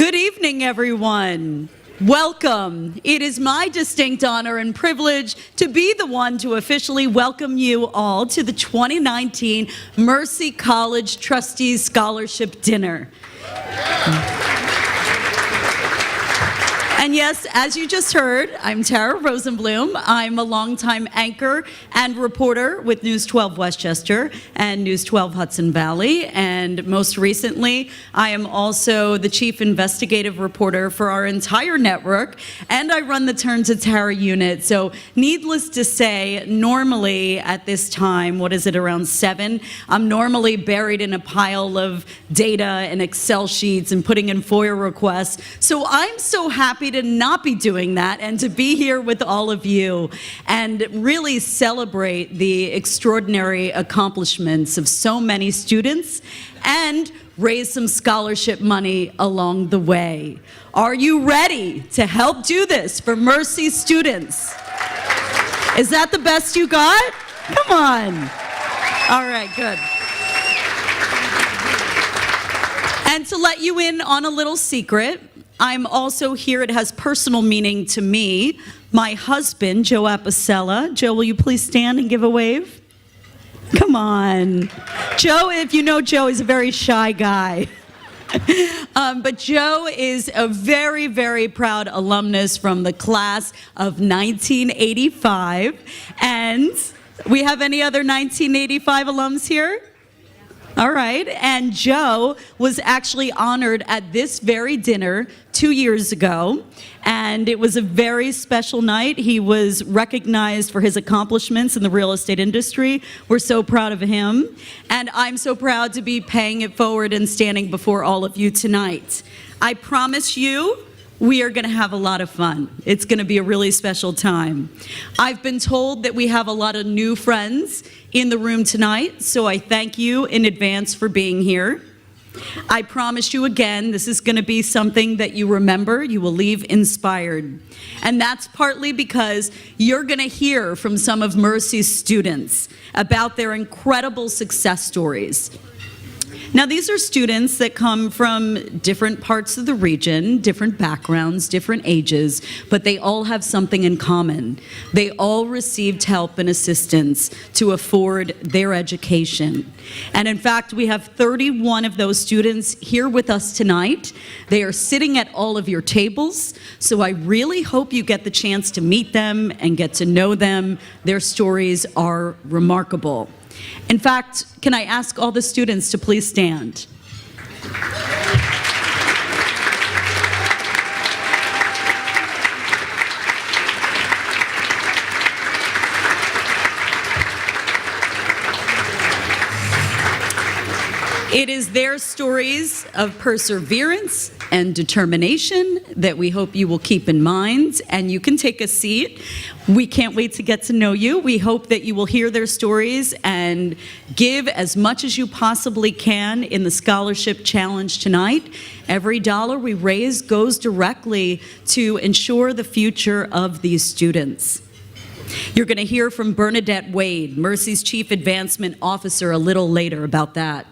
Good evening, everyone. Welcome. It is my distinct honor and privilege to be the one to officially welcome you all to the 2019 Mercy College Trustees Scholarship Dinner. And yes, as you just heard, I'm Tara Rosenblum. I'm a longtime anchor and reporter with News 12 Westchester and News 12 Hudson Valley. And most recently, I am also the chief investigative reporter for our entire network. And I run the Turn to Tara unit. So needless to say, normally at this time, what is it, around 7, I'm normally buried in a pile of data and Excel sheets and putting in FOIA requests. So I'm so happy to not be doing that and to be here with all of you and really celebrate the extraordinary accomplishments of so many students and raise some scholarship money along the way. Are you ready to help do this for Mercy students? Is that the best you got? Come on. All right, good. And to let you in on a little secret, I'm also here, it has personal meaning to me, my husband, Joe Apicella. Joe, will you please stand and give a wave? Come on. Joe, if you know Joe, is a very shy guy. But Joe is a very, very proud alumnus from the class of 1985. And we have any other 1985 alums here? All right, and Joe was actually honored at this very dinner 2 years ago, and it was a very special night. He was recognized for his accomplishments in the real estate industry. We're so proud of him, and I'm so proud to be paying it forward and standing before all of you tonight. I promise you, we are going to have a lot of fun. It's going to be a really special time. I've been told that we have a lot of new friends in the room tonight, so I thank you in advance for being here. I promise you again, this is going to be something that you remember, you will leave inspired. And that's partly because you're going to hear from some of Mercy's students about their incredible success stories. Now, these are students that come from different parts of the region, different backgrounds, different ages, but they all have something in common. They all received help and assistance to afford their education. And in fact, we have 31 of those students here with us tonight. They are sitting at all of your tables, so I really hope you get the chance to meet them and get to know them. Their stories are remarkable. In fact, can I ask all the students to please stand? It is their stories of perseverance and determination that we hope you will keep in mind, and you can take a seat. We can't wait to get to know you. We hope that you will hear their stories and give as much as you possibly can in the scholarship challenge tonight. Every dollar we raise goes directly to ensure the future of these students. You're going to hear from Bernadette Wade, Mercy's Chief Advancement Officer, a little later about that.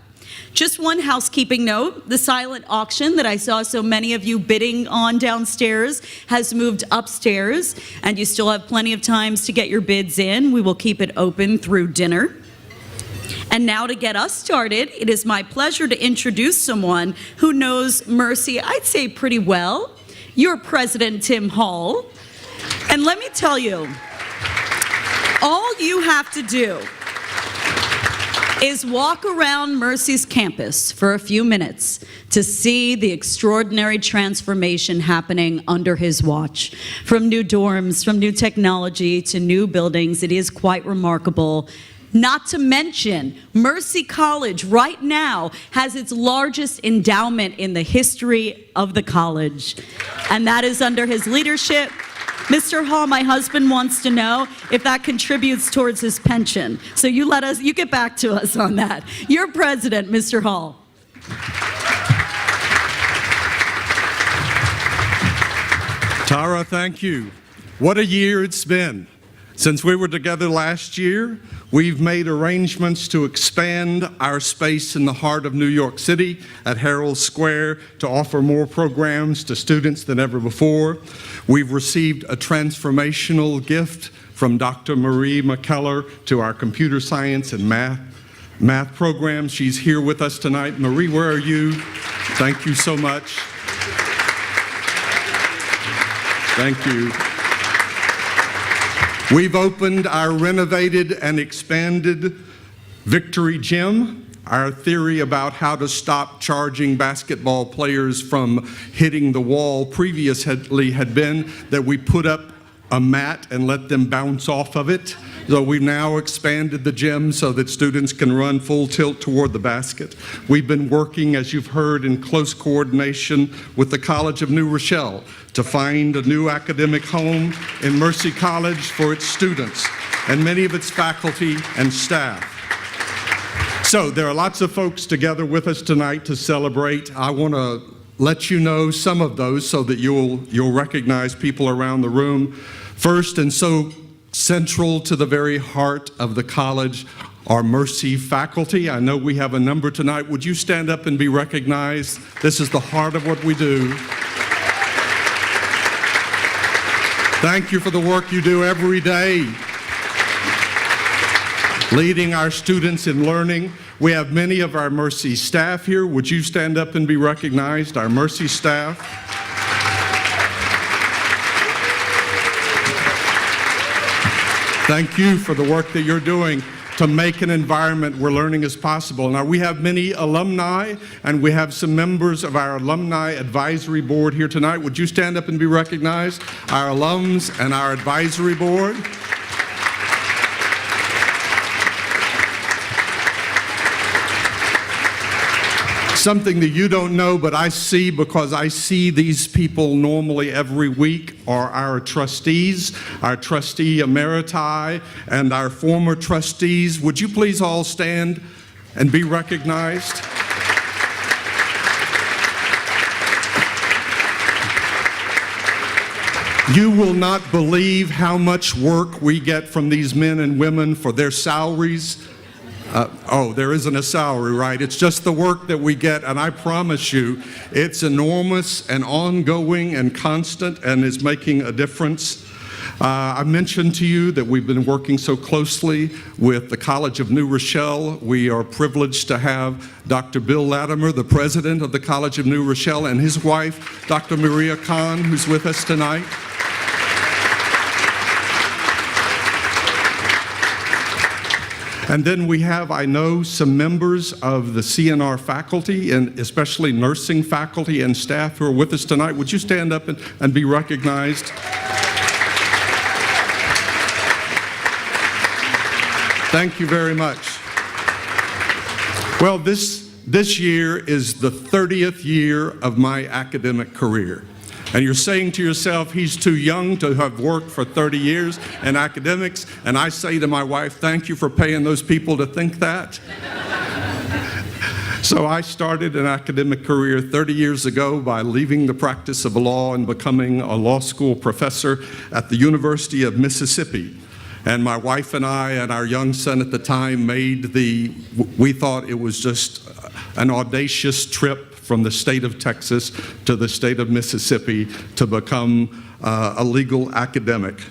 Just one housekeeping note, the silent auction that I saw so many of you bidding on downstairs has moved upstairs, and you still have plenty of times to get your bids in. We will keep it open through dinner. And now to get us started, it is my pleasure to introduce someone who knows Mercy, I'd say pretty well, your President Tim Hall. And let me tell you, all you have to do is walk around Mercy's campus for a few minutes to see the extraordinary transformation happening under his watch. From new dorms, from new technology to new buildings, it is quite remarkable. Not to mention, Mercy College right now has its largest endowment in the history of the college, and that is under his leadership. Mr. Hall, my husband wants to know if that contributes towards his pension. So you get back to us on that. Your president, Mr. Hall. Tara, thank you. What a year it's been. Since we were together last year, we've made arrangements to expand our space in the heart of New York City at Herald Square to offer more programs to students than ever before. We've received a transformational gift from Dr. Marie McKellar to our computer science and math programs. She's here with us tonight. Marie, where are you? Thank you so much. Thank you. We've opened our renovated and expanded Victory Gym. Our theory about how to stop charging basketball players from hitting the wall previously had been that we put up a mat and let them bounce off of it. So we've now expanded the gym so that students can run full tilt toward the basket. We've been working, as you've heard, in close coordination with the College of New Rochelle to find a new academic home in Mercy College for its students and many of its faculty and staff. So there are lots of folks together with us tonight to celebrate. I want to let you know some of those so that you'll recognize people around the room. First, and so central to the very heart of the college, are Mercy faculty. I know we have a number tonight. Would you stand up and be recognized? This is the heart of what we do. Thank you for the work you do every day, leading our students in learning. We have many of our Mercy staff here. Would you stand up and be recognized, our Mercy staff? Thank you for the work that you're doing to make an environment where learning is possible. Now, we have many alumni, and we have some members of our Alumni Advisory Board here tonight. Would you stand up and be recognized? Our alums and our advisory board. Something that you don't know, but I see because I see these people normally every week, are our trustees, our trustee emeriti, and our former trustees. Would you please all stand and be recognized? You will not believe how much work we get from these men and women for their salaries. There isn't a salary, right? It's just the work that we get, and I promise you, it's enormous and ongoing and constant and is making a difference. I mentioned to you that we've been working so closely with the College of New Rochelle. We are privileged to have Dr. Bill Latimer, the president of the College of New Rochelle, and his wife, Dr. Maria Khan, who's with us tonight. And then we have, I know, some members of the CNR faculty, and especially nursing faculty and staff who are with us tonight. Would you stand up and be recognized? Thank you very much. Well, this year is the 30th year of my academic career. And you're saying to yourself, he's too young to have worked for 30 years in academics. And I say to my wife, thank you for paying those people to think that. So I started an academic career 30 years ago by leaving the practice of law and becoming a law school professor at the University of Mississippi. And my wife and I and our young son at the time we thought it was just an audacious trip from the state of Texas to the state of Mississippi to become a legal academic.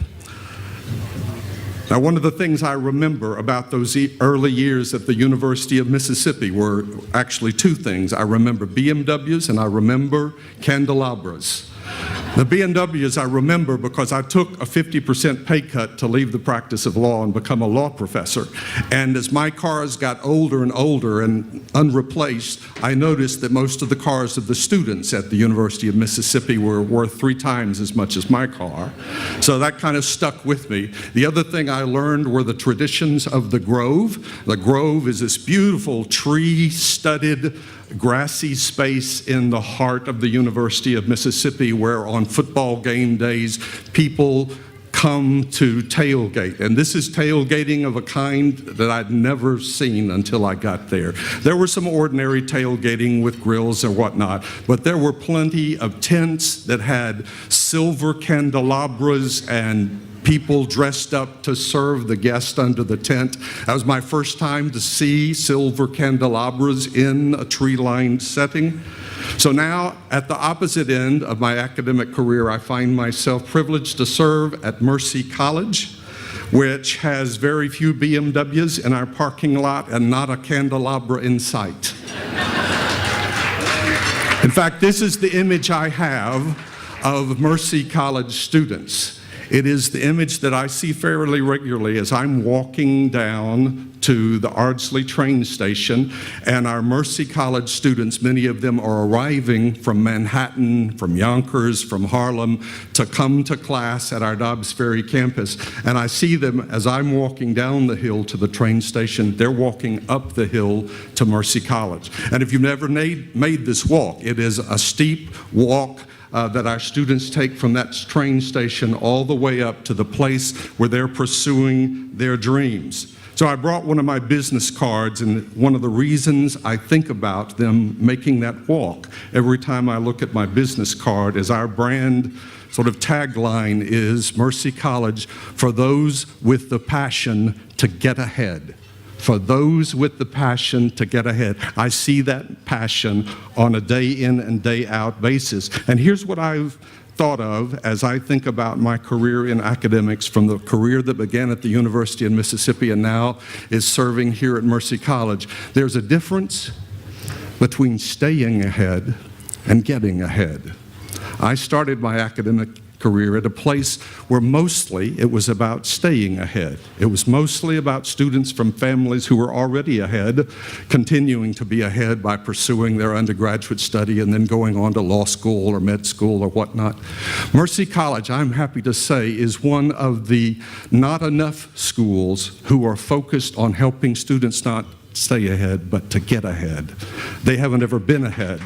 Now, one of the things I remember about those early years at the University of Mississippi were actually two things. I remember BMWs and I remember candelabras. The BMWs I remember because I took a 50% pay cut to leave the practice of law and become a law professor. And as my cars got older and older and unreplaced, I noticed that most of the cars of the students at the University of Mississippi were worth 3 times as much as my car. So that kind of stuck with me. The other thing I learned were the traditions of the Grove. The Grove is this beautiful tree-studded grassy space in the heart of the University of Mississippi where on football game days people come to tailgate. And this is tailgating of a kind that I'd never seen until I got there. There were some ordinary tailgating with grills and whatnot, but there were plenty of tents that had silver candelabras and people dressed up to serve the guest under the tent. That was my first time to see silver candelabras in a tree-lined setting. So now, at the opposite end of my academic career, I find myself privileged to serve at Mercy College, which has very few BMWs in our parking lot and not a candelabra in sight. In fact, this is the image I have of Mercy College students. It is the image that I see fairly regularly as I'm walking down to the Ardsley train station, and our Mercy College students, many of them are arriving from Manhattan, from Yonkers, from Harlem, to come to class at our Dobbs Ferry campus. And I see them as I'm walking down the hill to the train station, they're walking up the hill to Mercy College. And if you've never made this walk, it is a steep walk that our students take from that train station all the way up to the place where they're pursuing their dreams. So I brought one of my business cards, and one of the reasons I think about them making that walk every time I look at my business card is our brand sort of tagline is Mercy College for those with the passion to get ahead. For those with the passion to get ahead. I see that passion on a day in and day out basis. And here's what I've thought of as I think about my career in academics, from the career that began at the University of Mississippi and now is serving here at Mercy College. There's a difference between staying ahead and getting ahead. I started my academic career at a place where mostly it was about staying ahead. It was mostly about students from families who were already ahead, continuing to be ahead by pursuing their undergraduate study and then going on to law school or med school or whatnot. Mercy College, I'm happy to say, is one of the not enough schools who are focused on helping students not stay ahead, but to get ahead. They haven't ever been ahead.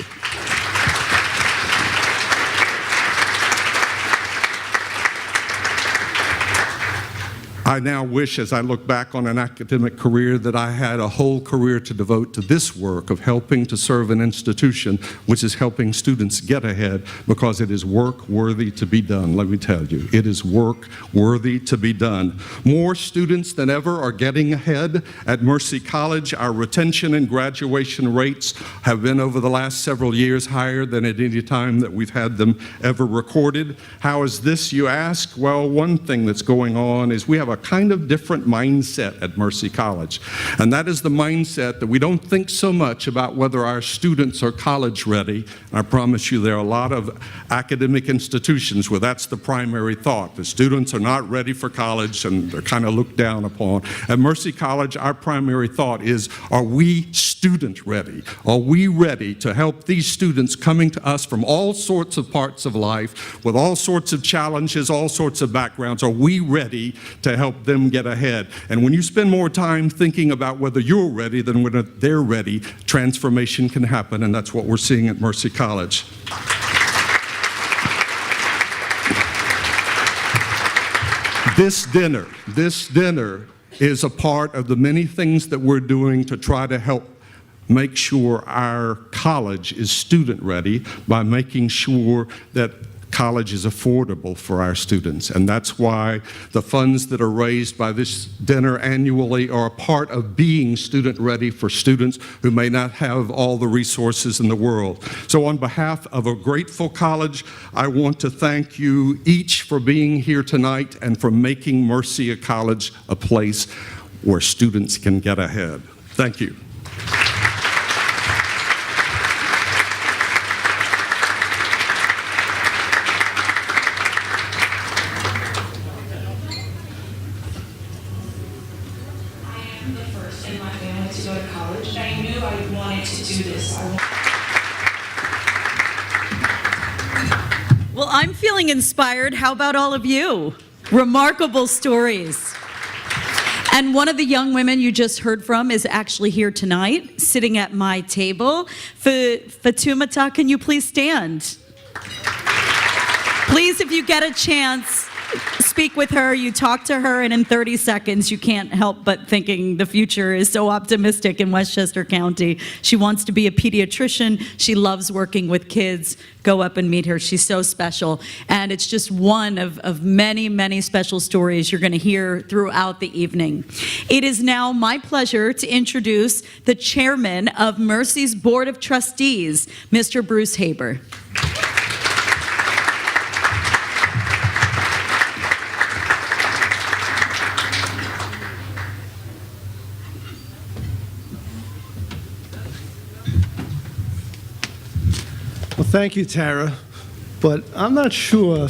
I now wish, as I look back on an academic career, that I had a whole career to devote to this work of helping to serve an institution which is helping students get ahead, because it is work worthy to be done, let me tell you. It is work worthy to be done. More students than ever are getting ahead at Mercy College. Our retention and graduation rates have been over the last several years higher than at any time that we've had them ever recorded. How is this, you ask? Well, one thing that's going on is we have a kind of different mindset at Mercy College. And that is the mindset that we don't think so much about whether our students are college ready. I promise you there are a lot of academic institutions where that's the primary thought. The students are not ready for college and they're kind of looked down upon. At Mercy College, our primary thought is, are we student ready? Are we ready to help these students coming to us from all sorts of parts of life, with all sorts of challenges, all sorts of backgrounds? Are we ready to help them get ahead? And when you spend more time thinking about whether you're ready than whether they're ready, transformation can happen, and that's what we're seeing at Mercy College. This dinner is a part of the many things that we're doing to try to help make sure our college is student ready by making sure that college is affordable for our students. And that's why the funds that are raised by this dinner annually are a part of being student ready for students who may not have all the resources in the world. So on behalf of a grateful college, I want to thank you each for being here tonight and for making Mercy College a place where students can get ahead. Thank you. Well, I'm feeling inspired. How about all of you? Remarkable stories. And one of the young women you just heard from is actually here tonight, sitting at my table. Fatoumata, can you please stand? Please, if you get a chance, speak with her, you talk to her, and in 30 seconds, you can't help but thinking the future is so optimistic in Westchester County. She wants to be a pediatrician. She loves working with kids. Go up and meet her. She's so special. And it's just one of many, many special stories you're going to hear throughout the evening. It is now my pleasure to introduce the chairman of Mercy's Board of Trustees, Mr. Bruce Haber. Well, thank you, Tara, but I'm not sure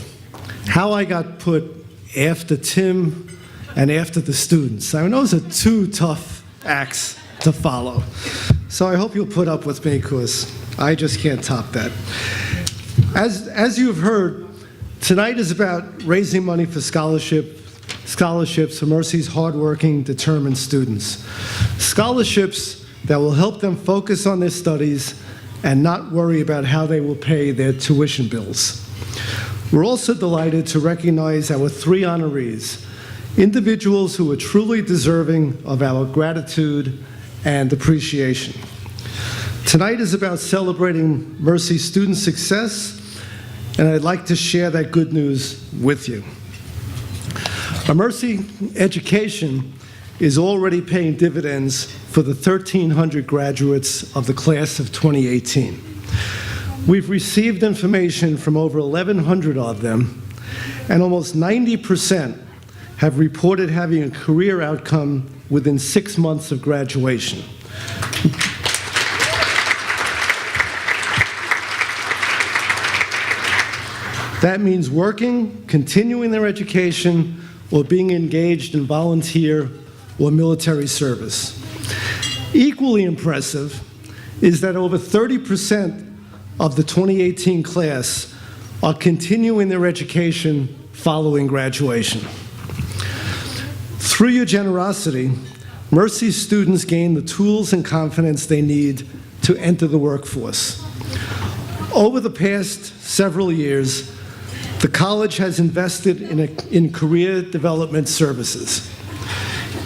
how I got put after Tim and after the students. I mean, those are two tough acts to follow. So I hope you'll put up with me, because I just can't top that. As you've heard, tonight is about raising money for scholarships for Mercy's hardworking, determined students. Scholarships that will help them focus on their studies and not worry about how they will pay their tuition bills. We're also delighted to recognize our 3 honorees, individuals who are truly deserving of our gratitude and appreciation. Tonight is about celebrating Mercy's student success, and I'd like to share that good news with you. A Mercy education is already paying dividends for the 1,300 graduates of the class of 2018. We've received information from over 1,100 of them, and almost 90% have reported having a career outcome within 6 months of graduation. That means working, continuing their education, or being engaged in volunteer or military service. Equally impressive is that over 30% of the 2018 class are continuing their education following graduation. Through your generosity, Mercy students gain the tools and confidence they need to enter the workforce. Over the past several years, the college has invested in career development services,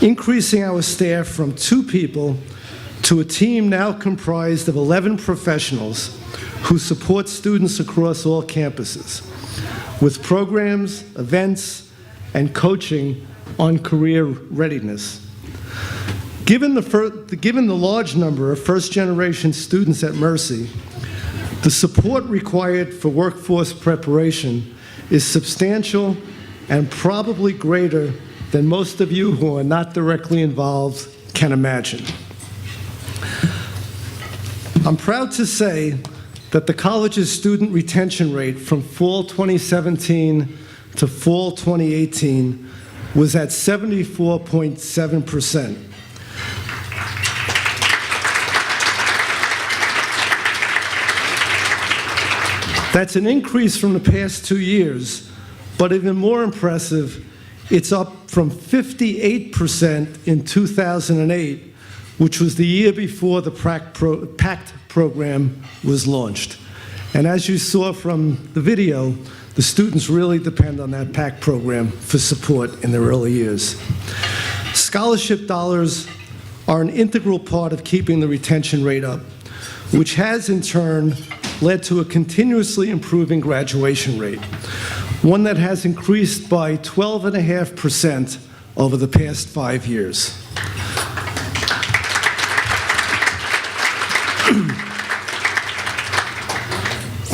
increasing our staff from 2 people to a team now comprised of 11 professionals who support students across all campuses with programs, events, and coaching on career readiness. Given the large number of first-generation students at Mercy, the support required for workforce preparation is substantial and probably greater than most of you who are not directly involved can imagine. I'm proud to say that the college's student retention rate from fall 2017 to fall 2018 was at 74.7%. That's an increase from the past 2 years, but even more impressive, it's up from 58% in 2008, which was the year before the PACT program was launched. And as you saw from the video, the students really depend on that PACT program for support in their early years. Scholarship dollars are an integral part of keeping the retention rate up, which has in turn led to a continuously improving graduation rate, one that has increased by 12.5% over the past 5 years.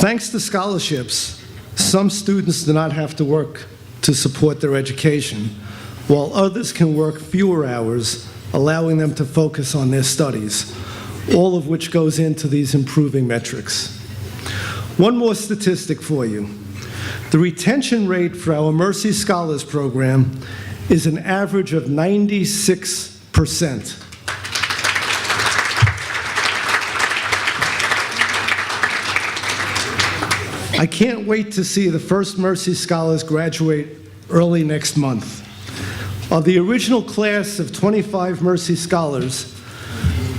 Thanks to scholarships, some students do not have to work to support their education, while others can work fewer hours, allowing them to focus on their studies, all of which goes into these improving metrics. One more statistic for you. The retention rate for our Mercy Scholars Program is an average of 96%. I can't wait to see the first Mercy Scholars graduate early next month. Of the original class of 25 Mercy Scholars,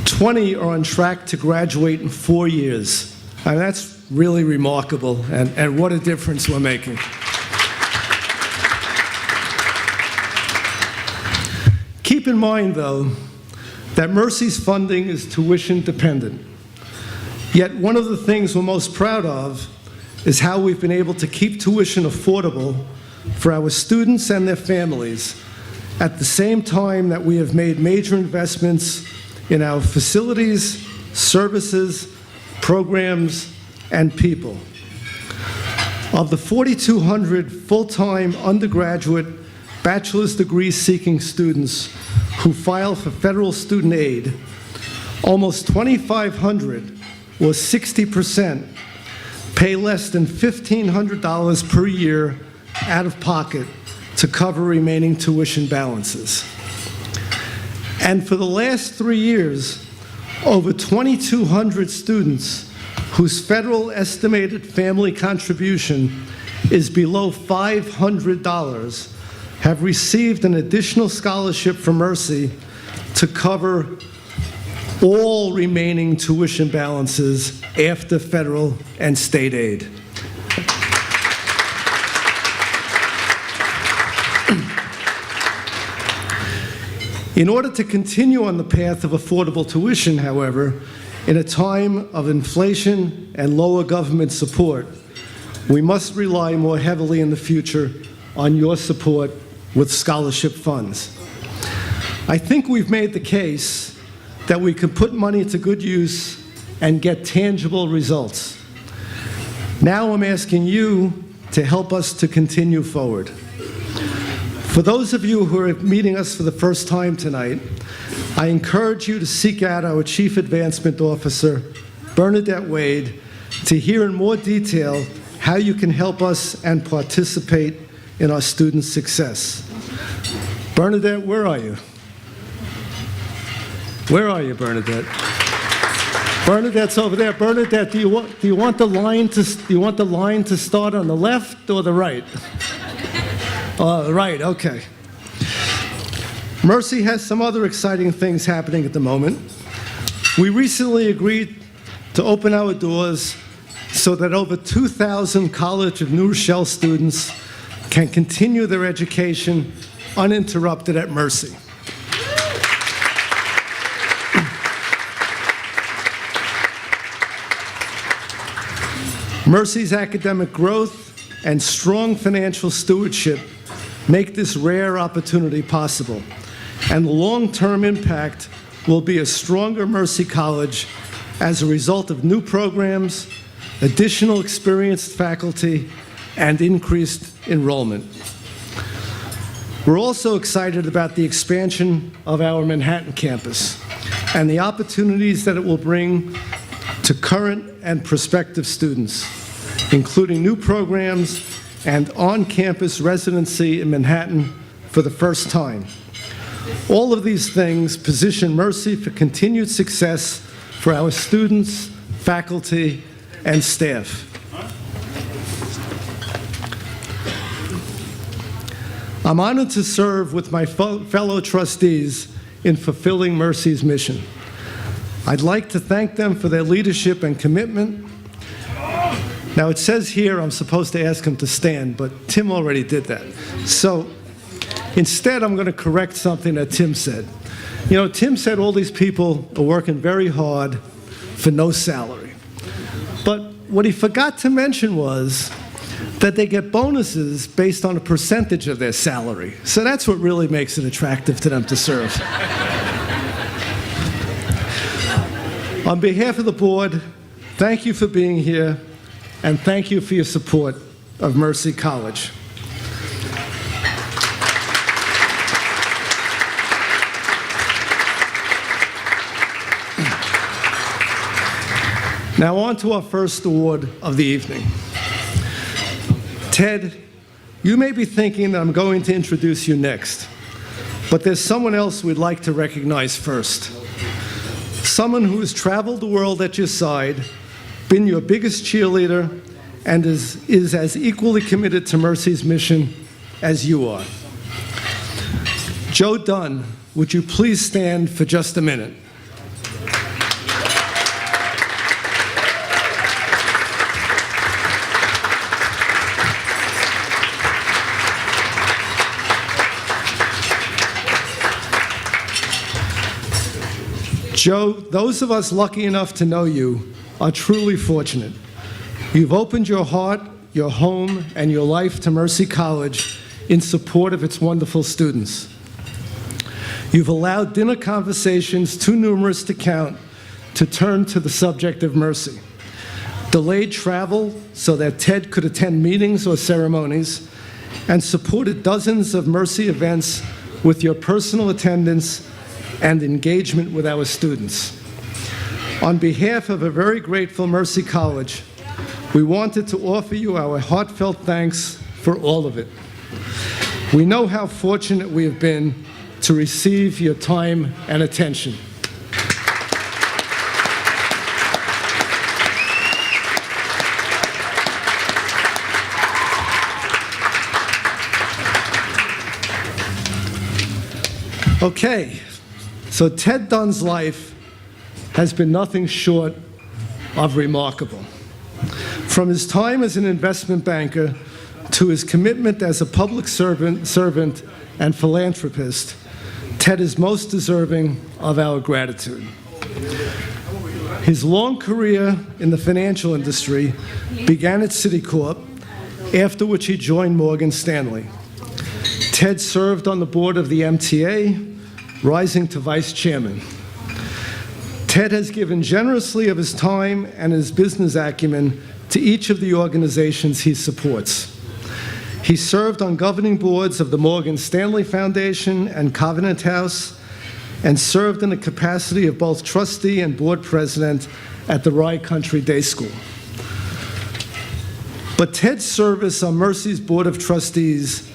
20 are on track to graduate in 4 years. And that's really remarkable, and what a difference we're making. keep in mind, though, that Mercy's funding is tuition dependent. Yet one of the things we're most proud of is how we've been able to keep tuition affordable for our students and their families at the same time that we have made major investments in our facilities, services, programs, and people. Of the 4,200 full-time undergraduate bachelor's degree-seeking students who file for federal student aid, almost 2,500, or 60%, pay less than $1,500 per year out of pocket to cover remaining tuition balances. And for the last 3 years, over 2,200 students whose federal estimated family contribution is below $500 have received an additional scholarship from Mercy to cover all remaining tuition balances after federal and state aid. In order to continue on the path of affordable tuition, however, in a time of inflation and lower government support, we must rely more heavily in the future on your support with scholarship funds. I think we've made the case that we can put money to good use and get tangible results. Now I'm asking you to help us to continue forward. For those of you who are meeting us for the first time tonight, I encourage you to seek out our Chief Advancement Officer, Bernadette Wade, to hear in more detail how you can help us and participate in our students' success. Bernadette, where are you? Where are you, Bernadette? Bernadette's over there. Bernadette, do you want the line to start on the left or the right? Right, okay. Mercy has some other exciting things happening at the moment. We recently agreed to open our doors so that over 2,000 College of New Rochelle students can continue their education uninterrupted at Mercy. Mercy's academic growth and strong financial stewardship make this rare opportunity possible, and the long-term impact will be a stronger Mercy College as a result of new programs, additional experienced faculty, and increased enrollment. We're also excited about the expansion of our Manhattan campus and the opportunities that it will bring to current and prospective students, including new programs and on-campus residency in Manhattan for the first time. All of these things position Mercy for continued success for our students, faculty, and staff. I'm honored to serve with my fellow trustees in fulfilling Mercy's mission. I'd like to thank them for their leadership and commitment. Now, it says here I'm supposed to ask him to stand, but Tim already did that. So instead, I'm going to correct something that Tim said. You know, Tim said all these people are working very hard for no salary. But what he forgot to mention was that they get bonuses based on a percentage of their salary. So that's what really makes it attractive to them to serve. On behalf of the board, thank you for being here, and thank you for your support of Mercy College. Now on to our first award of the evening. Ted, you may be thinking that I'm going to introduce you next, but there's someone else we'd like to recognize first. Someone who has traveled the world at your side, been your biggest cheerleader, and is as equally committed to Mercy's mission as you are. Joe Dunn, would you please stand for just a minute? Joe, those of us lucky enough to know you are truly fortunate. You've opened your heart, your home, and your life to Mercy College in support of its wonderful students. You've allowed dinner conversations too numerous to count to turn to the subject of Mercy. Delayed travel so that Ted could attend meetings or ceremonies, and supported dozens of Mercy events with your personal attendance and engagement with our students. On behalf of a very grateful Mercy College, we wanted to offer you our heartfelt thanks for all of it. We know how fortunate we have been to receive your time and attention. Okay, so Ted Dunn's life has been nothing short of remarkable. From his time as an investment banker to his commitment as a public servant and philanthropist, Ted is most deserving of our gratitude. His long career in the financial industry began at Citicorp, after which he joined Morgan Stanley. Ted served on the board of the MTA, rising to vice chairman. Ted has given generously of his time and his business acumen to each of the organizations he supports. He served on governing boards of the Morgan Stanley Foundation and Covenant House, and served in the capacity of both trustee and board president at the Rye Country Day School. But Ted's service on Mercy's Board of Trustees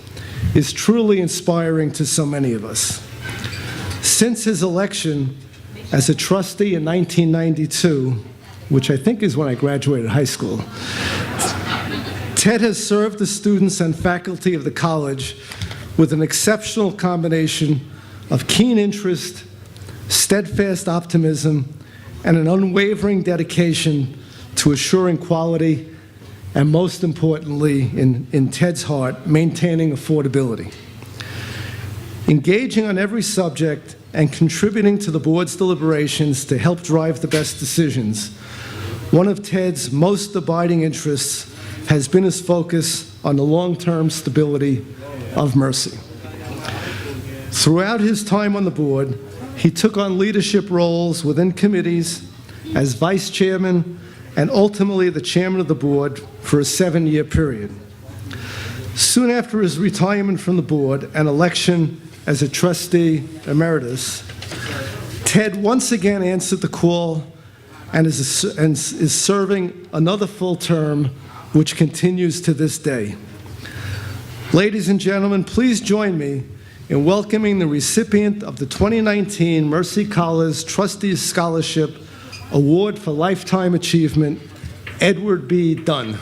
is truly inspiring to so many of us. Since his election as a trustee in 1992, which I think is when I graduated high school, Ted has served the students and faculty of the college with an exceptional combination of keen interest, steadfast optimism, and an unwavering dedication to assuring quality, and most importantly, in Ted's heart, maintaining affordability. Engaging on every subject and contributing to the board's deliberations to help drive the best decisions, one of Ted's most abiding interests has been his focus on the long-term stability of Mercy. Throughout his time on the board, he took on leadership roles within committees as vice chairman and ultimately the chairman of the board for a 7-year period. Soon after his retirement from the board and election as a trustee emeritus, Ted once again answered the call and is serving another full term, which continues to this day. Ladies and gentlemen, please join me in welcoming the recipient of the 2019 Mercy College Trustees Scholarship Award for Lifetime Achievement, Edward B. Dunn.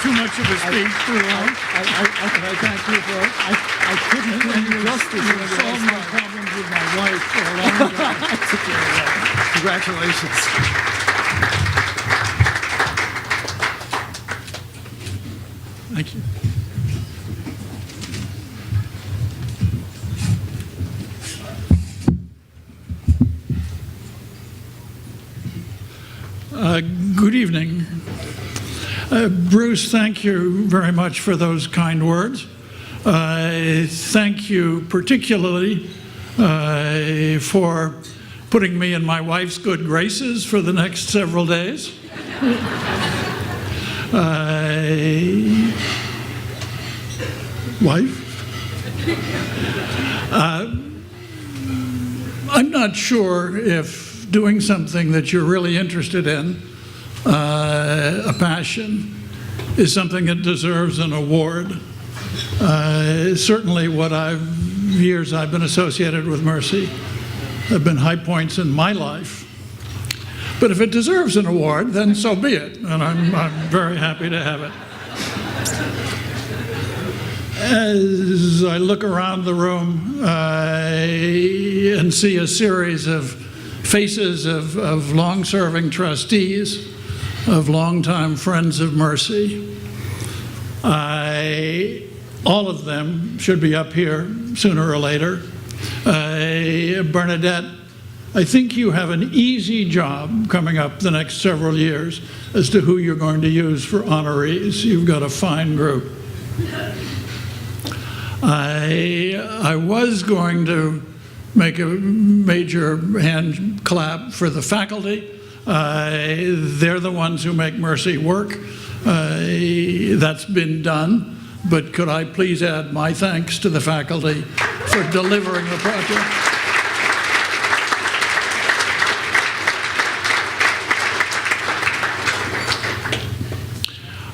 Too much of a speech, too long. I thank you for it. I couldn't do you justice. You solved my problems with my wife for a long time. Congratulations. Thank you. Good evening. Bruce, thank you very much for those kind words. Thank you particularly for putting me in my wife's good graces for the next several days. Wife? I'm not sure if doing something that you're really interested in, a passion, is something that deserves an award. Certainly years I've been associated with Mercy have been high points in my life. But if it deserves an award, then so be it, and I'm very happy to have it. As I look around the room and see a series of faces of long-serving trustees, of longtime friends of Mercy. All of them should be up here sooner or later. Bernadette, I think you have an easy job coming up the next several years as to who you're going to use for honorees. You've got a fine group. I was going to make a major hand clap for the faculty. They're the ones who make Mercy work. That's been done. But could I please add my thanks to the faculty for delivering the project?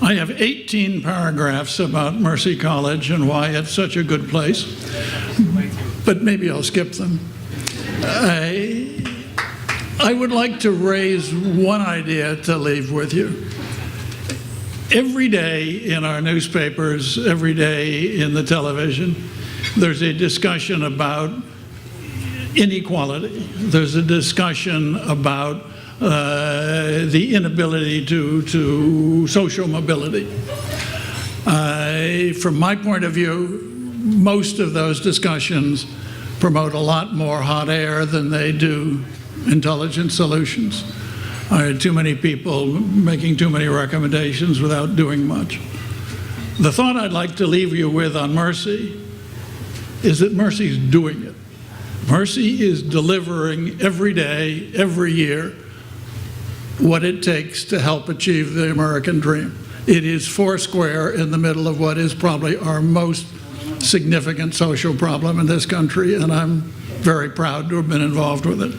I have 18 paragraphs about Mercy College and why it's such a good place, but maybe I'll skip them. I would like to raise one idea to leave with you. Every day in our newspapers, every day in the television, there's a discussion about inequality. There's a discussion about the inability to social mobility. From my point of view, most of those discussions promote a lot more hot air than they do intelligent solutions. Too many people making too many recommendations without doing much. The thought I'd like to leave you with on Mercy is that Mercy's doing it. Mercy is delivering every day, every year, what it takes to help achieve the American dream. It is foursquare in the middle of what is probably our most significant social problem in this country, and I'm very proud to have been involved with it.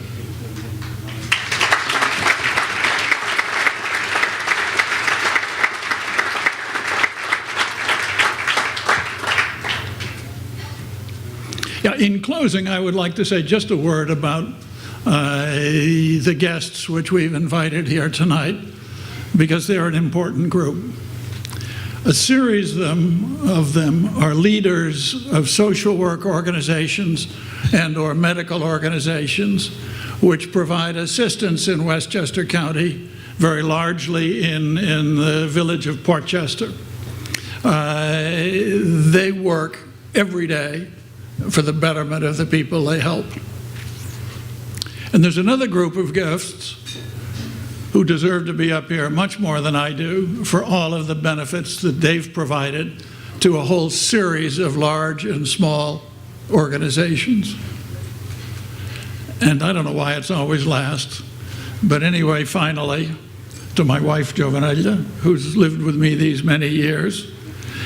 Yeah, in closing, I would like to say just a word about the guests which we've invited here tonight, because they're an important group. A series of them are leaders of social work organizations and/or medical organizations which provide assistance in Westchester County, very largely in the village of Portchester. They work every day for the betterment of the people they help. And there's another group of guests who deserve to be up here much more than I do for all of the benefits that they've provided to a whole series of large and small organizations. And I don't know why it's always last, but anyway, finally, to my wife, Giovanella, who's lived with me these many years,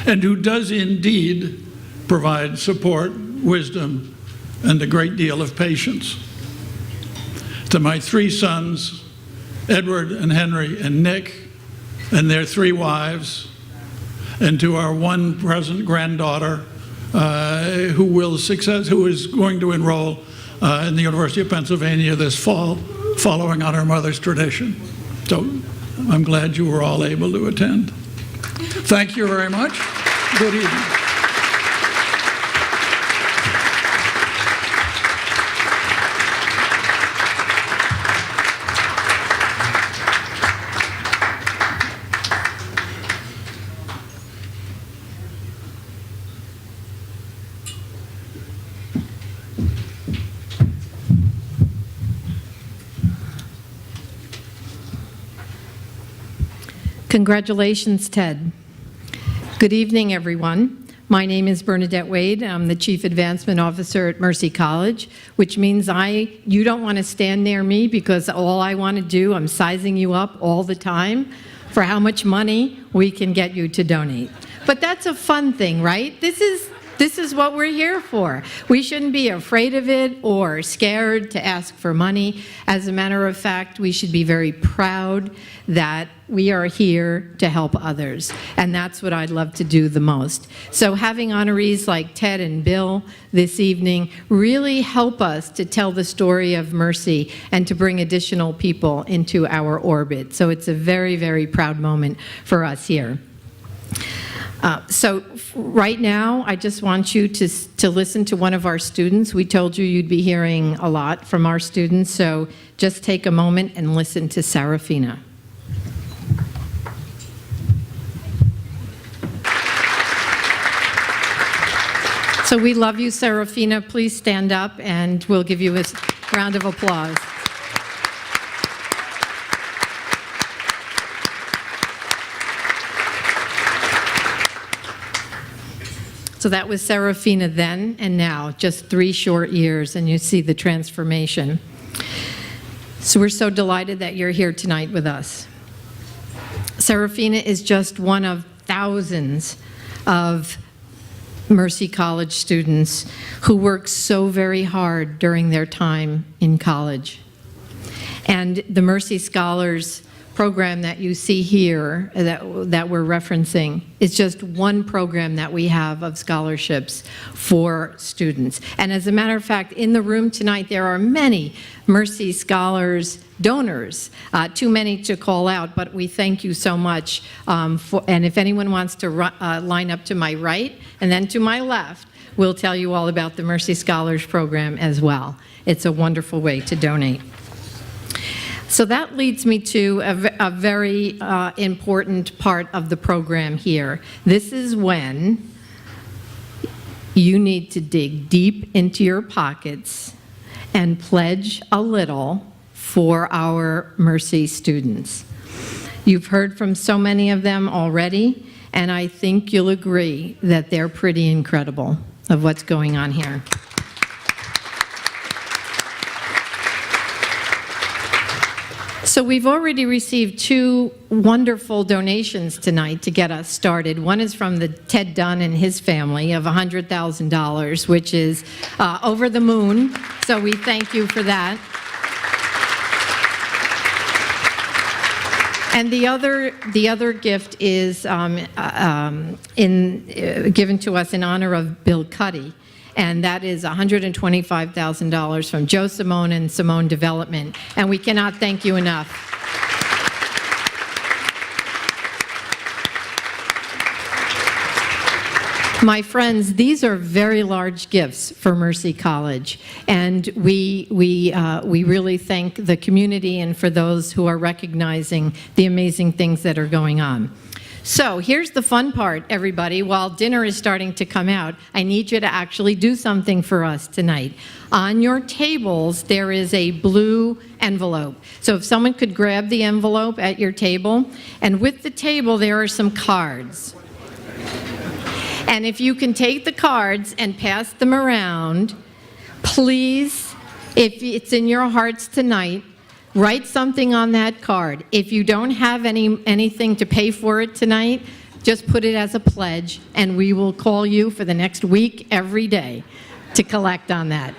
and who does indeed provide support, wisdom, and a great deal of patience. To my three sons, Edward and Henry and Nick, and their three wives, and to our one present granddaughter who is going to enroll in the University of Pennsylvania this fall, following on her mother's tradition. So I'm glad you were all able to attend. Thank you very much. Good evening. Congratulations, Ted. Good evening, everyone. My name is Bernadette Wade. I'm the Chief Advancement Officer at Mercy College, which means you don't want to stand near me because all I want to do, I'm sizing you up all the time for how much money we can get you to donate. But that's a fun thing, right? This is what we're here for. We shouldn't be afraid of it or scared to ask for money. As a matter of fact, we should be very proud that we are here to help others. And that's what I'd love to do the most. So having honorees like Ted and Bill this evening really help us to tell the story of Mercy and to bring additional people into our orbit. So it's a very, very proud moment for us here. right now, I just want you to listen to one of our students. We told you you'd be hearing a lot from our students, so just take a moment and listen to Serafina. So we love you, Serafina. Please stand up, and we'll give you a round of applause. So that was Serafina then and now, just 3 short years, and you see the transformation. So we're so delighted that you're here tonight with us. Serafina is just one of thousands of Mercy College students who work so very hard during their time in college. And the Mercy Scholars program that you see here that we're referencing is just one program that we have of scholarships for students. And as a matter of fact, in the room tonight, there are many Mercy Scholars donors, too many to call out, but we thank you so much. And if anyone wants to line up to my right and then to my left, we'll tell you all about the Mercy Scholars program as well. It's a wonderful way to donate. So that leads me to a very important part of the program here. This is when you need to dig deep into your pockets and pledge a little for our Mercy students. You've heard from so many of them already, and I think you'll agree that they're pretty incredible of what's going on here. So we've already received 2 wonderful donations tonight to get us started. One is from the Ted Dunn and his family of $100,000, which is over the moon. So we thank you for that. And the other gift is given to us in honor of Bill Cuddy. And that is $125,000 from Joe Simone and Simone Development. And we cannot thank you enough. My friends, these are very large gifts for Mercy College, and we really thank the community and for those who are recognizing the amazing things that are going on. So here's the fun part, everybody. While dinner is starting to come out, I need you to actually do something for us tonight. On your tables, there is a blue envelope. So if someone could grab the envelope at your table, and with the table, there are some cards. And if you can take the cards and pass them around, please, if it's in your hearts tonight, write something on that card. If you don't have anything to pay for it tonight, just put it as a pledge, and we will call you for the next week every day to collect on that.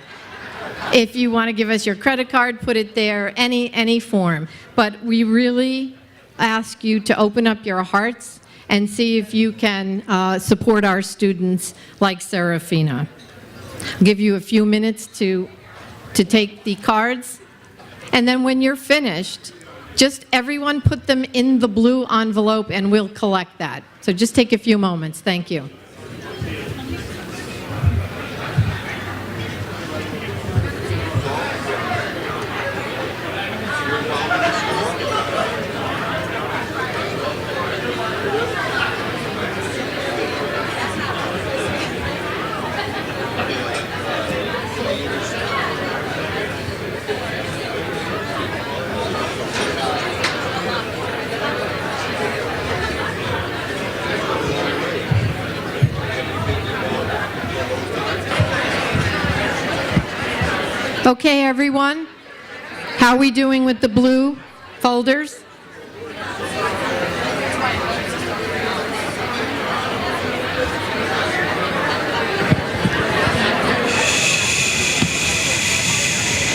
If you want to give us your credit card, put it there, any form. But we really ask you to open up your hearts and see if you can support our students like Serafina. I'll give you a few minutes to take the cards. And then when you're finished, just everyone put them in the blue envelope and we'll collect that. So just take a few moments. Thank you. Okay, everyone, how are we doing with the blue folders?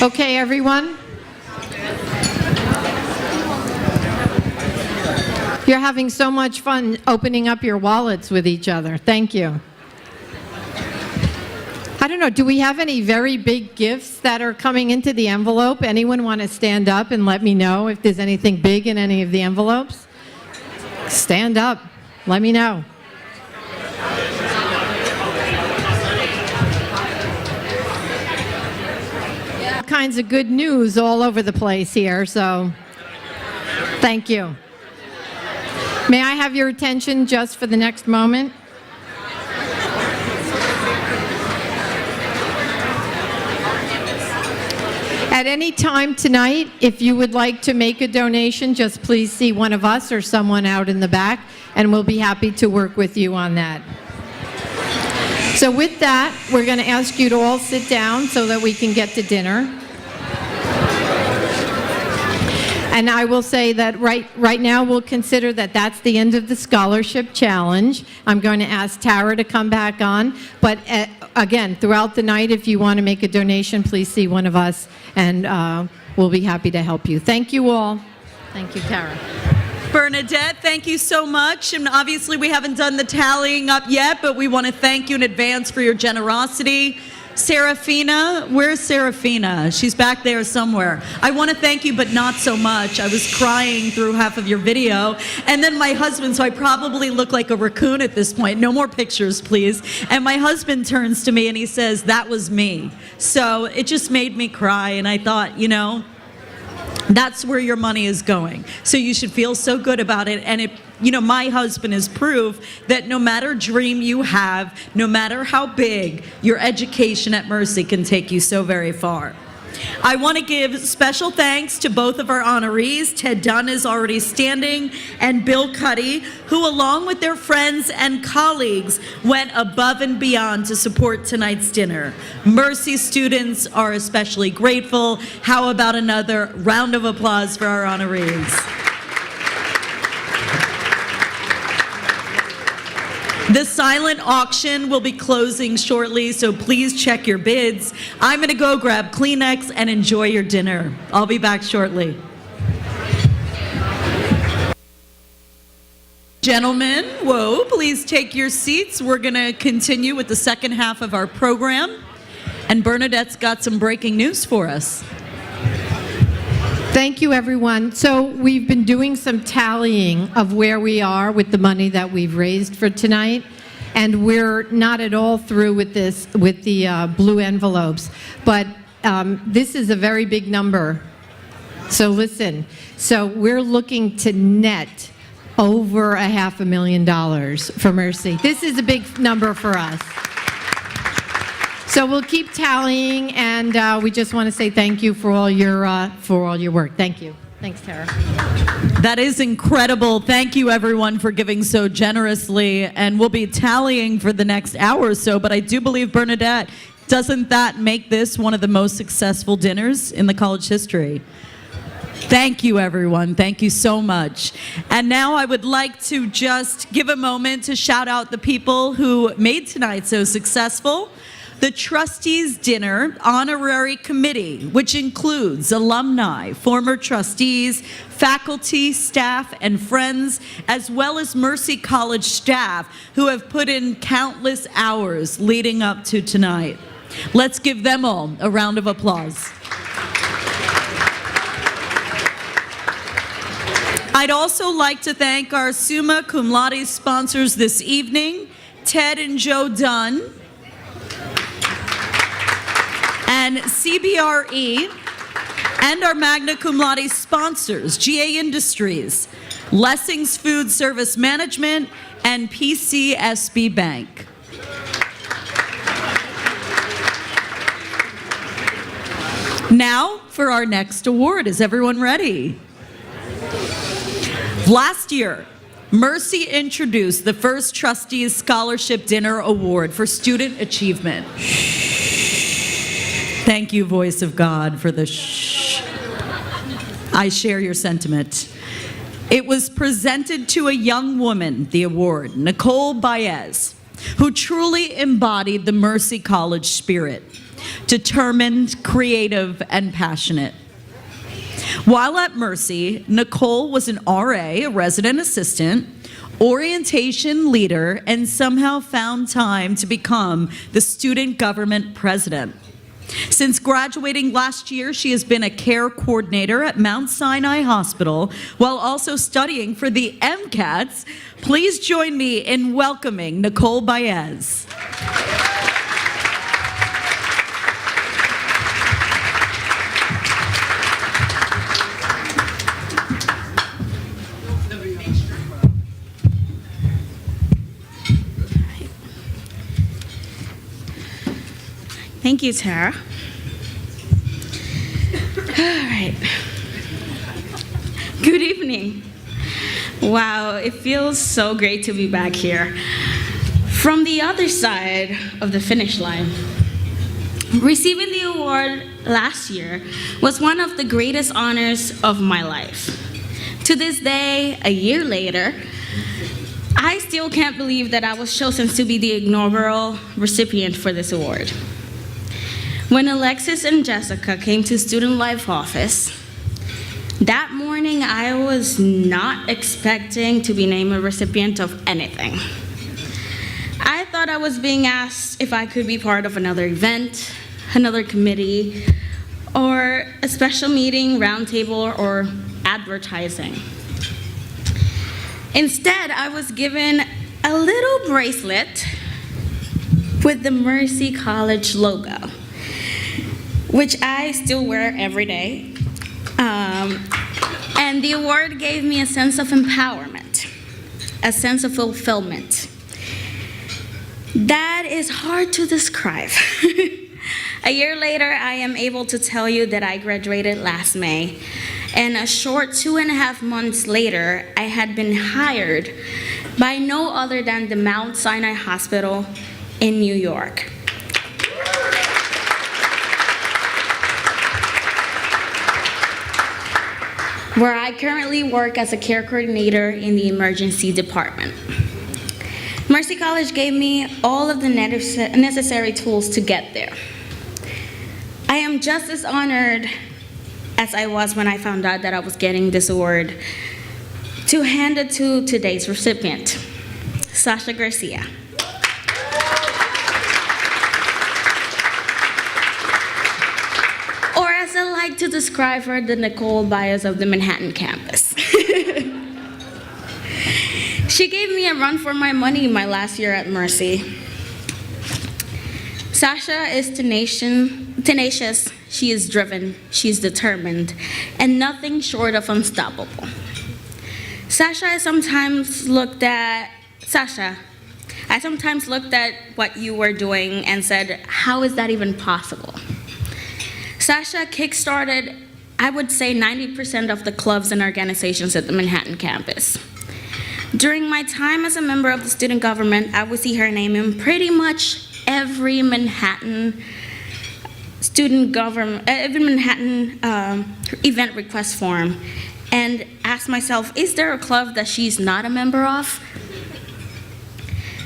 Okay, everyone. You're having so much fun opening up your wallets with each other. Thank you. I don't know, do we have any very big gifts that are coming into the envelope? Anyone want to stand up and let me know if there's anything big in any of the envelopes? Stand up. Let me know. kinds of good news all over the place here, so thank you. May I have your attention just for the next moment? At any time tonight, if you would like to make a donation, just please see one of us or someone out in the back, and we'll be happy to work with you on that. So with that, we're going to ask you to all sit down so that we can get to dinner. And I will say that right now we'll consider that that's the end of the scholarship challenge. I'm going to ask Tara to come back on. But again, throughout the night, if you want to make a donation, please see one of us, and we'll be happy to help you. Thank you all. Thank you, Tara. Bernadette, thank you so much. And obviously we haven't done the tallying up yet, but we want to thank you in advance for your generosity. Serafina, where's Serafina? She's back there somewhere. I want to thank you, but not so much. I was crying through half of your video. And then my husband, so I probably look like a raccoon at this point. No more pictures, please. And my husband turns to me and he says, that was me. So it just made me cry. And I thought, you know, that's where your money is going. So you should feel so good about it. And it, you know, my husband is proof that no matter dream you have, no matter how big, your education at Mercy can take you so very far. I want to give special thanks to both of our honorees. Ted Dunn is already standing, and Bill Cuddy, who along with their friends and colleagues went above and beyond to support tonight's dinner. Mercy students are especially grateful. How about another round of applause for our honorees? The silent auction will be closing shortly, so please check your bids. I'm going to go grab Kleenex and enjoy your dinner. I'll be back shortly. Gentlemen, whoa, please take your seats. We're going to continue with the second half of our program. And Bernadette's got some breaking news for us. Thank you, everyone. So we've been doing some tallying of where we are with the money that we've raised for tonight, and we're not at all through with this, with the blue envelopes. But this is a very big number. So listen. So we're looking to net over $500,000 for Mercy. This is a big number for us. So we'll keep tallying, and we just want to say thank you for all your work. Thank you. Thanks, Tara. That is incredible. Thank you, everyone, for giving so generously. And we'll be tallying for the next hour or so, but I do believe, Bernadette, doesn't that make this one of the most successful dinners in the college history? Thank you, everyone. Thank you so much. And now I would like to just give a moment to shout out the people who made tonight so successful. The Trustees Dinner Honorary Committee, which includes alumni, former trustees, faculty, staff, and friends, as well as Mercy College staff who have put in countless hours leading up to tonight. Let's give them all a round of applause. I'd also like to thank our summa cum laude sponsors this evening, Ted and Joe Dunn, and CBRE, and our magna cum laude sponsors, GA Industries, Lessings Food Service Management, and PCSB Bank. Now for our next award. Is everyone ready? Last year, Mercy introduced the first Trustees Scholarship Dinner Award for Student Achievement. Thank you, voice of God, for the shh. I share your sentiment. It was presented to a young woman, the award, Nicole Baez, who truly embodied the Mercy College spirit, determined, creative, and passionate. While at Mercy, Nicole was an RA, a resident assistant, orientation leader, and somehow found time to become the student government president. Since graduating last year, she has been a care coordinator at Mount Sinai Hospital while also studying for the MCATs. Please join me in welcoming Nicole Baez. Thank you, Tara. All right. Good evening. Wow, it feels so great to be back here. From the other side of the finish line. Receiving the award last year was one of the greatest honors of my life. To this day, a year later, I still can't believe that I was chosen to be the inaugural recipient for this award. When Alexis and Jessica came to Student Life office, that morning I was not expecting to be named a recipient of anything. I thought I was being asked if I could be part of another event, another committee, or a special meeting, roundtable, or advertising. Instead, I was given a little bracelet with the Mercy College logo, which I still wear every day. And the award gave me a sense of empowerment, a sense of fulfillment. That is hard to describe. A year later, I am able to tell you that I graduated last May, and a short 2.5 months later, I had been hired by no other than the Mount Sinai Hospital in New York. Where I currently work as a care coordinator in the emergency department. Mercy College gave me all of the necessary tools to get there. I am just as honored as I was when I found out that I was getting this award to hand it to today's recipient, Sasha Garcia. Or as I like to describe her, the Nicole Bias of the Manhattan campus. She gave me a run for my money my last year at Mercy. Sasha is tenacious, she is driven, she's determined, and nothing short of unstoppable. I sometimes looked at what you were doing and said, how is that even possible? Sasha kickstarted, I would say, 90% of the clubs and organizations at the Manhattan campus. During my time as a member of the student government, I would see her name in pretty much every Manhattan event request form, and ask myself, is there a club that she's not a member of?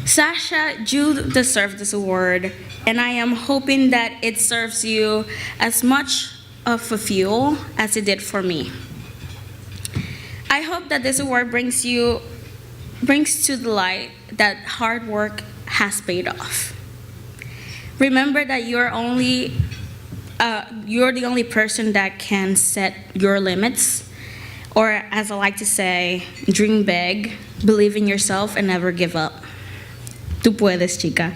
Sasha, you deserve this award, and I am hoping that it serves you as much of a fuel as it did for me. I hope that this award brings to the light that hard work has paid off. Remember that you're the only person that can set your limits, or as I like to say, dream big, believe in yourself, and never give up. Tú puedes, chica.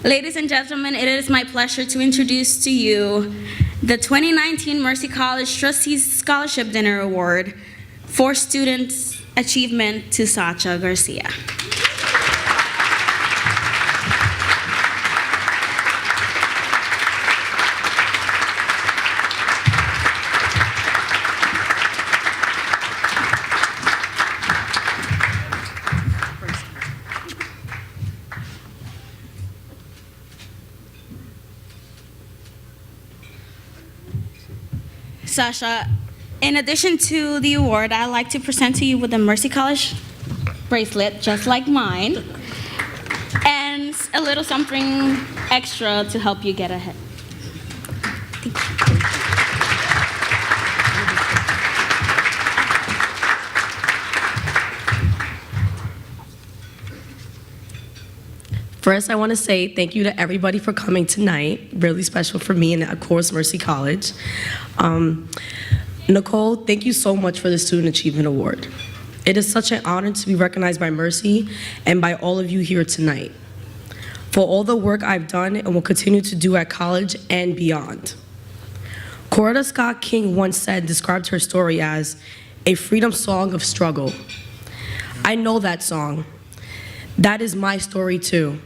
Ladies and gentlemen, it is my pleasure to introduce to you the 2019 Mercy College Trustees Scholarship Dinner Award for Student Achievement to Sasha Garcia. Sasha, in addition to the award, I'd like to present to you with a Mercy College bracelet, just like mine, and a little something extra to help you get ahead. First, I want to say thank you to everybody for coming tonight. Really special for me and, of course, Mercy College. Nicole, thank you so much for the Student Achievement Award. It is such an honor to be recognized by Mercy and by all of you here tonight for all the work I've done and will continue to do at college and beyond. Coretta Scott King once described her story as a freedom song of struggle. I know that song. That is my story too.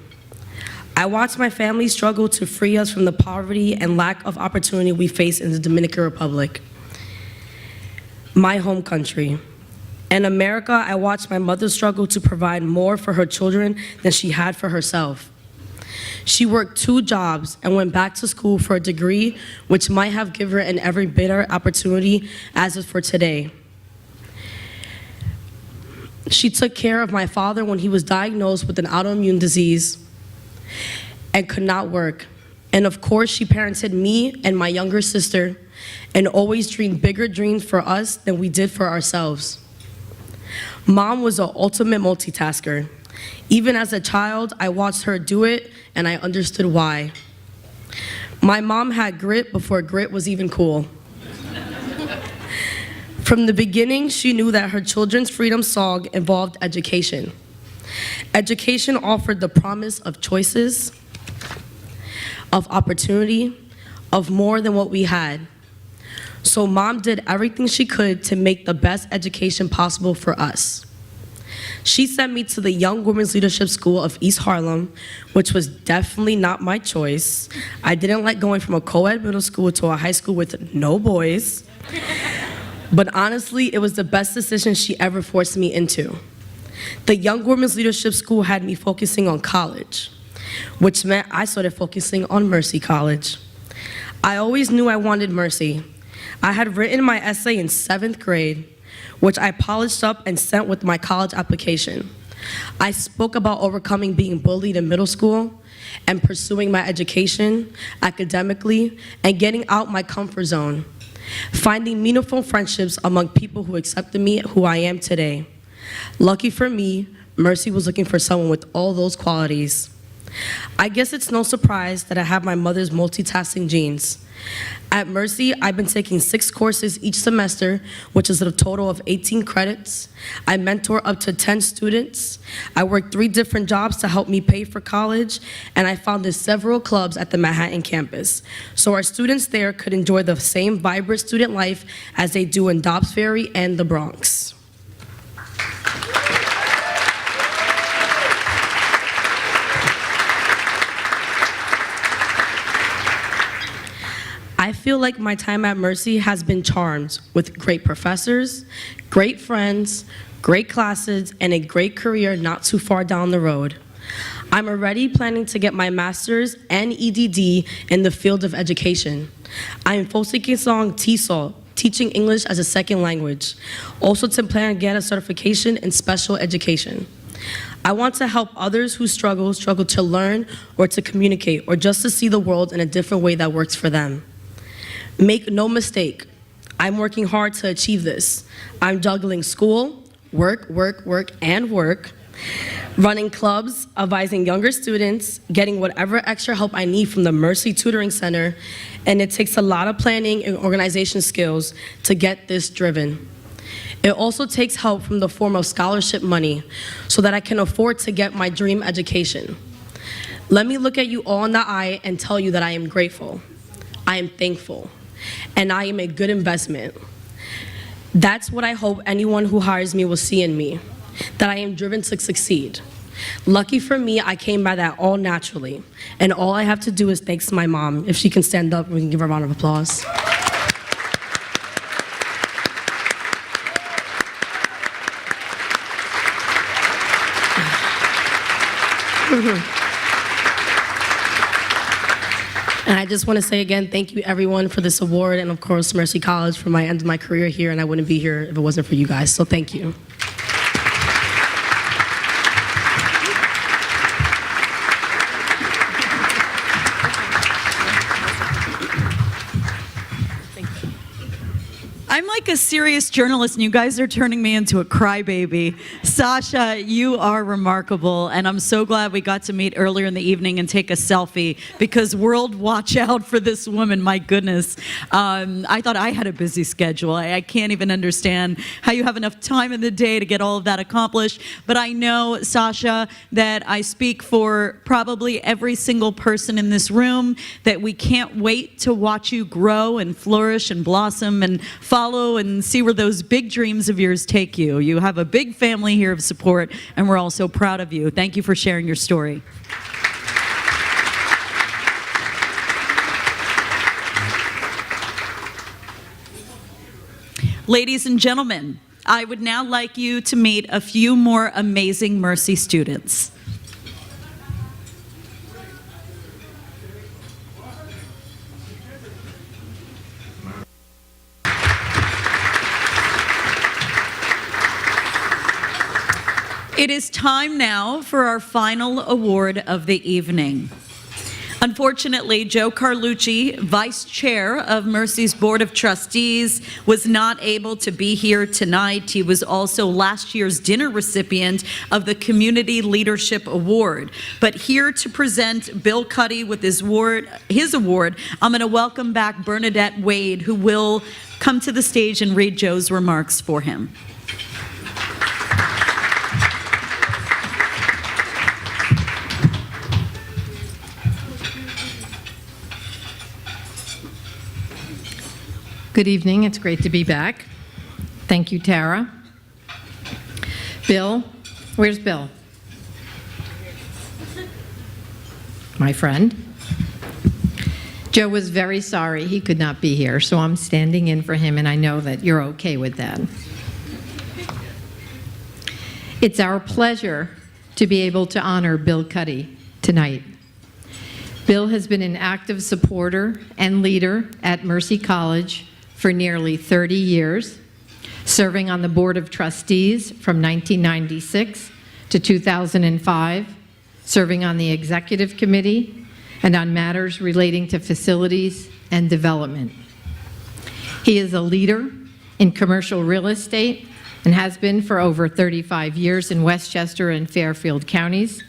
I watched my family struggle to free us from the poverty and lack of opportunity we face in the Dominican Republic, my home country. In America, I watched my mother struggle to provide more for her children than she had for herself. She worked 2 jobs and went back to school for a degree which might have given her an every better opportunity as is for today. She took care of my father when he was diagnosed with an autoimmune disease and could not work. And of course, she parented me and my younger sister and always dreamed bigger dreams for us than we did for ourselves. Mom was an ultimate multitasker. Even as a child, I watched her do it and I understood why. My mom had grit before grit was even cool. From the beginning, she knew that her children's freedom song involved education. Education offered the promise of choices, of opportunity, of more than what we had. So Mom did everything she could to make the best education possible for us. She sent me to the Young Women's Leadership School of East Harlem, which was definitely not my choice. I didn't like going from a co-ed middle school to a high school with no boys. But honestly, it was the best decision she ever forced me into. The Young Women's Leadership School had me focusing on college, which meant I started focusing on Mercy College. I always knew I wanted Mercy. I had written my essay in 7th grade, which I polished up and sent with my college application. I spoke about overcoming being bullied in middle school and pursuing my education academically and getting out my comfort zone, finding meaningful friendships among people who accepted me who I am today. Lucky for me, Mercy was looking for someone with all those qualities. I guess it's no surprise that I have my mother's multitasking genes. At Mercy, I've been taking 6 courses each semester, which is a total of 18 credits. I mentor up to 10 students. I work 3 different jobs to help me pay for college, and I founded several clubs at the Manhattan campus, so our students there could enjoy the same vibrant student life as they do in Dobbs Ferry and the Bronx. I feel like my time at Mercy has been charmed with great professors, great friends, great classes, and a great career not too far down the road. I'm already planning to get my master's and EDD in the field of education. I am focusing on TESOL, teaching English as a second language. Also to plan to get a certification in special education. I want to help others who struggle to learn or to communicate or just to see the world in a different way that works for them. Make no mistake, I'm working hard to achieve this. I'm juggling school, work, and work, running clubs, advising younger students, getting whatever extra help I need from the Mercy Tutoring Center, and it takes a lot of planning and organization skills to get this driven. It also takes help from the form of scholarship money so that I can afford to get my dream education. Let me look at you all in the eye and tell you that I am grateful, I am thankful, and I am a good investment. That's what I hope anyone who hires me will see in me, that I am driven to succeed. Lucky for me, I came by that all naturally, and all I have to do is thanks my mom. If she can stand up, we can give her a round of applause. And I just want to say again, thank you everyone for this award, and of course Mercy College for my end of my career here, and I wouldn't be here if it wasn't for you guys, so thank you. I'm like a serious journalist, and you guys are turning me into a crybaby. Sasha, you are remarkable, and I'm so glad we got to meet earlier in the evening and take a selfie, because world watch out for this woman, my goodness. I thought I had a busy schedule. I can't even understand how you have enough time in the day to get all of that accomplished, but I know, Sasha, that I speak for probably every single person in this room, that we can't wait to watch you grow and flourish and blossom and follow and see where those big dreams of yours take you. You have a big family here of support, and we're all so proud of you. Thank you for sharing your story. Ladies and gentlemen, I would now like you to meet a few more amazing Mercy students. It is time now for our final award of the evening. Unfortunately, Joe Carlucci, Vice Chair of Mercy's Board of Trustees, was not able to be here tonight. He was also last year's dinner recipient of the Community Leadership Award. But here to present Bill Cuddy with his award, I'm going to welcome back Bernadette Wade, who will come to the stage and read Joe's remarks for him. Good evening. It's great to be back. Thank you, Tara. Bill, where's Bill? My friend. Joe was very sorry he could not be here, so I'm standing in for him, and I know that you're okay with that. It's our pleasure to be able to honor Bill Cuddy tonight. Bill has been an active supporter and leader at Mercy College for nearly 30 years, serving on the Board of Trustees from 1996 to 2005, serving on the Executive Committee, and on matters relating to facilities and development. He is a leader in commercial real estate and has been for over 35 years in Westchester and Fairfield counties,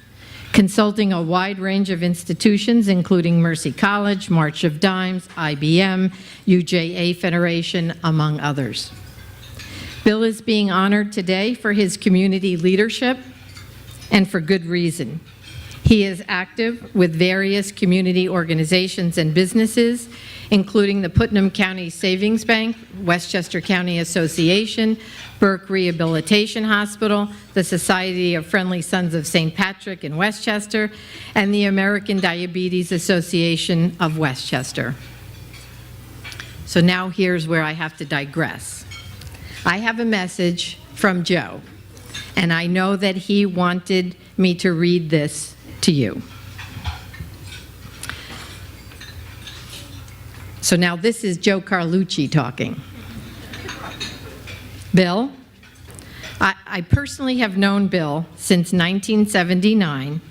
consulting a wide range of institutions, including Mercy College, March of Dimes, IBM, UJA Federation, among others. Bill is being honored today for his community leadership, and for good reason. He is active with various community organizations and businesses, including the Putnam County Savings Bank, Westchester County Association, Burke Rehabilitation Hospital, the Society of Friendly Sons of St. Patrick in Westchester, and the American Diabetes Association of Westchester. So now here's where I have to digress. I have a message from Joe, and I know that he wanted me to read this to you. So now this is Joe Carlucci talking. Bill, I personally have known Bill since 1979,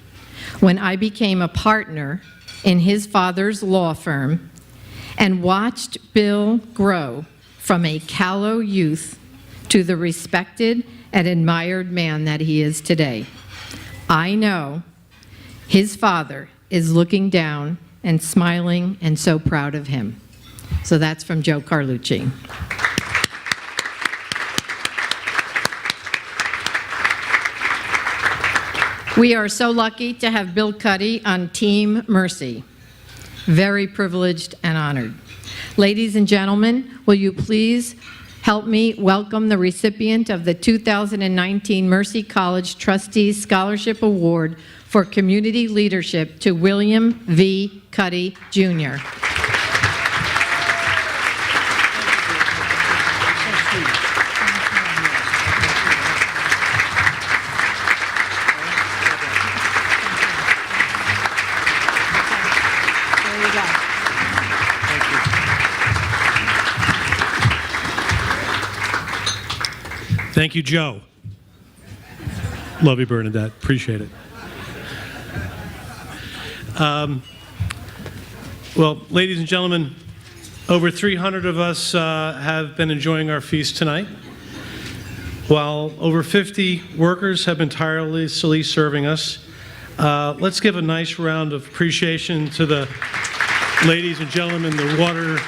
when I became a partner in his father's law firm and watched Bill grow from a callow youth to the respected and admired man that he is today. I know his father is looking down and smiling and so proud of him. So that's from Joe Carlucci. We are so lucky to have Bill Cuddy on Team Mercy. Very privileged and honored. Ladies and gentlemen, will you please help me welcome the recipient of the 2019 Mercy College Trustees Scholarship Award for Community Leadership to William V. Cuddy, Jr. Thank you, Joe. Love you, Bernadette. Appreciate it. Well, ladies and gentlemen, over 300 of us have been enjoying our feast tonight, while over 50 workers have been tirelessly serving us. Let's give a nice round of appreciation to the ladies and gentlemen, the waiter,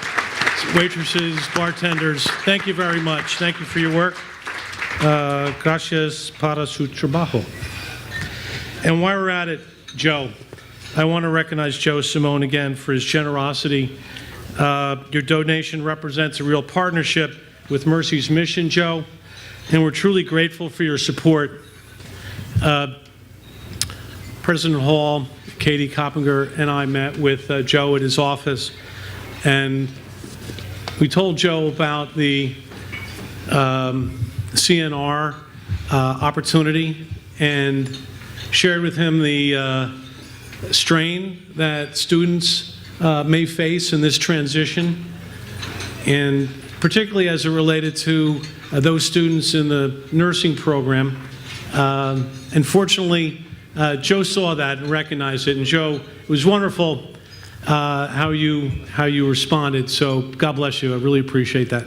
waitresses, bartenders. Thank you very much. Thank you for your work. Gracias para su trabajo. And while we're at it, Joe, I want to recognize Joe Simone again for his generosity. Your donation represents a real partnership with Mercy's mission, Joe, and we're truly grateful for your support. President Hall, Katie Coppinger, and I met with Joe at his office, and we told Joe about the CNR opportunity and shared with him the strain that students may face in this transition, and particularly as it related to those students in the nursing program. And fortunately, Joe saw that and recognized it. And Joe, it was wonderful how you responded. So God bless you. I really appreciate that.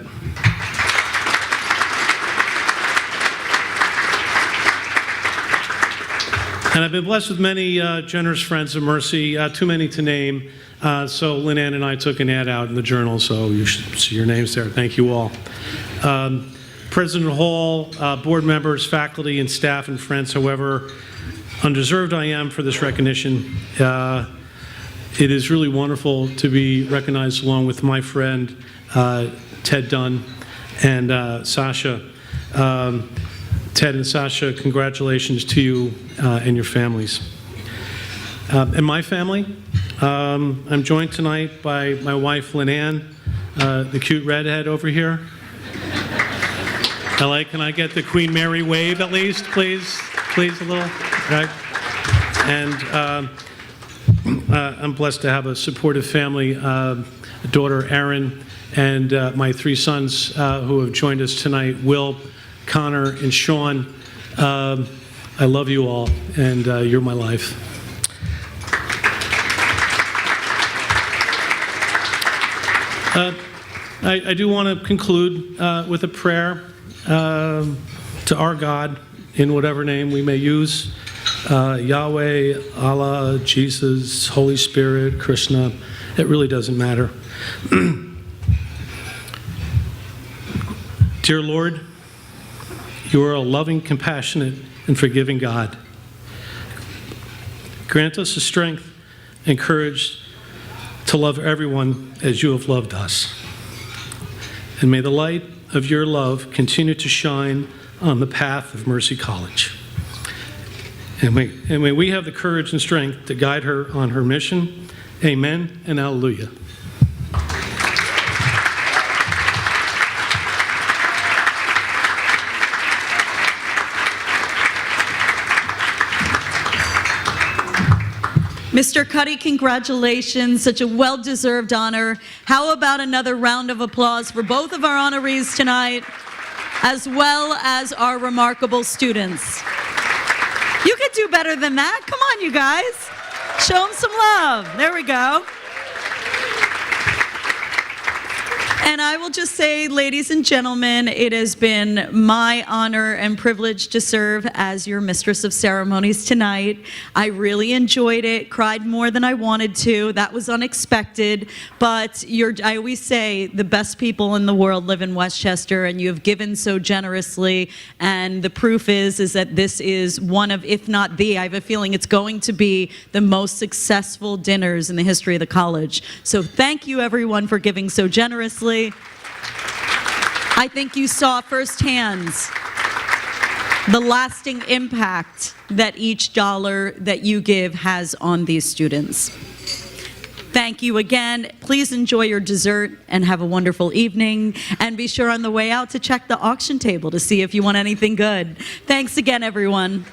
And I've been blessed with many generous friends of Mercy, too many to name. So Lynn Ann and I took an ad out in the Journal, so you should see your names there. Thank you all. President Hall, board members, faculty, and staff and friends, however undeserved I am for this recognition, it is really wonderful to be recognized along with my friend Ted Dunn and Sasha. Ted and Sasha, congratulations to you and your families. And my family, I'm joined tonight by my wife, Lynn Ann, the cute redhead over here. Can I get the Queen Mary wave at least, please? Please, a little. Right. And I'm blessed to have a supportive family, daughter Erin, and my 3 sons who have joined us tonight, Will, Connor, and Sean. I love you all, and you're my life. I do want to conclude with a prayer to our God in whatever name we may use. Yahweh, Allah, Jesus, Holy Spirit, Krishna, it really doesn't matter. Dear Lord, you are a loving, compassionate, and forgiving God. Grant us the strength and courage to love everyone as you have loved us. And may the light of your love continue to shine on the path of Mercy College. And may we have the courage and strength to guide her on her mission. Amen and hallelujah. Mr. Cuddy, congratulations. Such a well-deserved honor. How about another round of applause for both of our honorees tonight, as well as our remarkable students. You could do better than that. Come on, you guys. Show them some love. There we go. And I will just say, ladies and gentlemen, it has been my honor and privilege to serve as your Mistress of Ceremonies tonight. I really enjoyed it, cried more than I wanted to. That was unexpected, but I always say the best people in the world live in Westchester, and you have given so generously, and the proof is that this is one of, if not the, I have a feeling it's going to be the most successful dinners in the history of the college. So thank you, everyone, for giving so generously. I think you saw firsthand the lasting impact that each dollar that you give has on these students. Thank you again. Please enjoy your dessert and have a wonderful evening. And be sure on the way out to check the auction table to see if you want anything good. Thanks again, everyone.